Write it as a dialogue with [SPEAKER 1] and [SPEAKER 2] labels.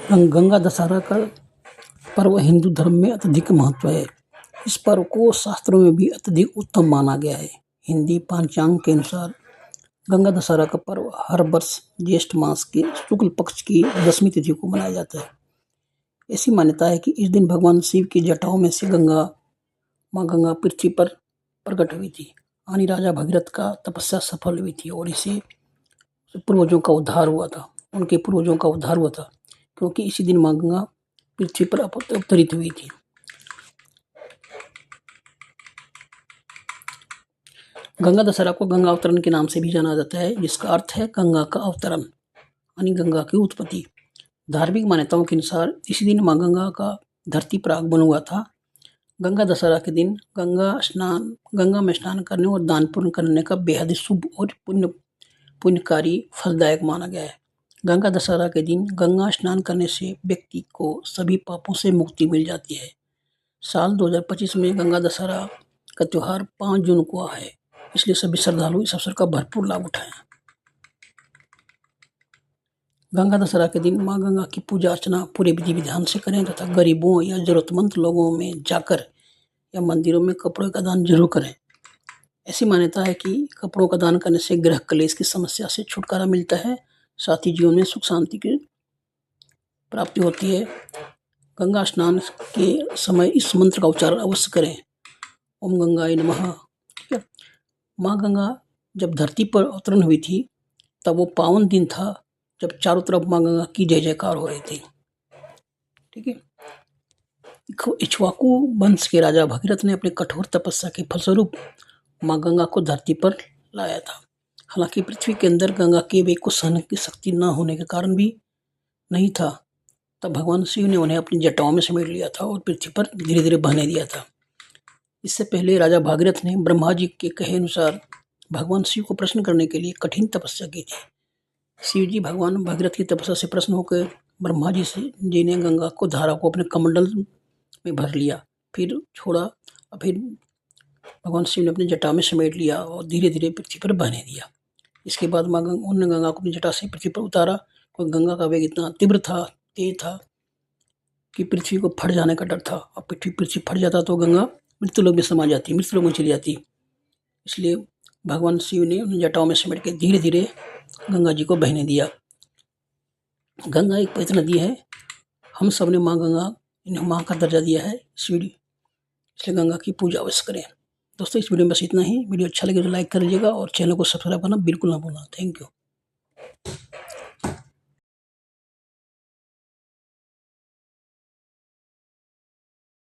[SPEAKER 1] गंगा दशहरा का पर्व हिंदू धर्म में अत्यधिक महत्व है। इस पर्व को शास्त्रों में भी अत्यधिक उत्तम माना गया है। हिंदी पंचांग के अनुसार गंगा दशहरा का पर्व हर वर्ष ज्येष्ठ मास के शुक्ल पक्ष की 10वीं तिथि को मनाया जाता है। ऐसी मान्यता है कि इस दिन भगवान शिव की जटाओं में से माँ गंगा पृथ्वी पर प्रकट हुई थी। यानी राजा भगीरथ का तपस्या सफल हुई थी और इससे पूर्वजों का उद्धार हुआ था। उनके पूर्वजों का उद्धार हुआ था क्योंकि इसी दिन माँ गंगा पृथ्वी पर अवतरित हुई थी। गंगा दशहरा को गंगा अवतरण के नाम से भी जाना जाता है, जिसका अर्थ है गंगा का अवतरण, यानी गंगा की उत्पत्ति। धार्मिक मान्यताओं के अनुसार इसी दिन माँ गंगा का धरती पर आगमन हुआ था। गंगा दशहरा के दिन गंगा में स्नान करने और दान पुण्य करने का बेहद शुभ और पुण्यकारी फलदायक माना गया है। गंगा दशहरा के दिन गंगा स्नान करने से व्यक्ति को सभी पापों से मुक्ति मिल जाती है। साल 2025 में गंगा दशहरा का त्यौहार 5 जून को है, इसलिए सभी श्रद्धालु इस अवसर का भरपूर लाभ उठाएं। गंगा दशहरा के दिन माँ गंगा की पूजा अर्चना पूरे विधि विधान से करें तथा गरीबों या जरूरतमंद लोगों में जाकर या मंदिरों में कपड़ों का दान जरूर करें। ऐसी मान्यता है कि कपड़ों का दान करने से गृह कलेश की समस्या से छुटकारा मिलता है, साथ ही जीवन में सुख शांति की प्राप्ति होती है। गंगा स्नान के समय इस मंत्र का उच्चारण अवश्य करें, ओम गंगाय नमः। ठीक है। माँ गंगा जब धरती पर अवतरण हुई थी तब वो पावन दिन था जब चारों तरफ माँ गंगा की जय जयकार हो रही थी। ठीक है। इक्ष्वाकु वंश के राजा भगीरथ ने अपने कठोर तपस्या के फलस्वरूप माँ गंगा को धरती पर लाया था। हालांकि पृथ्वी के अंदर गंगा के वेग को सहने की शक्ति न होने के कारण भी नहीं था, तब भगवान शिव ने उन्हें अपनी जटाओं में समेट लिया था और पृथ्वी पर धीरे धीरे बहने दिया था। इससे पहले राजा भागीरथ ने ब्रह्मा जी के कहे अनुसार भगवान शिव को प्रसन्न करने के लिए कठिन तपस्या की थी। शिव जी भगवान भागीरथ की तपस्या से प्रसन्न होकर ब्रह्मा जी ने गंगा को धारा को अपने कमंडल में भर लिया, फिर छोड़ा और फिर भगवान शिव ने अपनी जटा में समेट लिया और धीरे धीरे पृथ्वी पर बहने दिया। इसके बाद उन्होंने गंगा को अपनी जटा से पृथ्वी पर उतारा, क्योंकि गंगा का वेग इतना तीव्र था, तेज था कि पृथ्वी को फट जाने का डर था और पृथ्वी फट जाता तो गंगा मृत्युलोक में समा जाती, मृत्युलोक में चली जाती। इसलिए भगवान शिव ने उन जटाओं में समेट के धीरे धीरे गंगा जी को बहने दिया। गंगा एक पवित्र नदी है। हम सब ने माँ का दर्जा दिया है इसलिए गंगा की पूजा अवश्य करें। दोस्तों, इस वीडियो में बस इतना ही। वीडियो अच्छा लगे तो लाइक कर लीजिएगा और चैनल को सब्सक्राइब करना बिल्कुल ना भूलना। Thank you.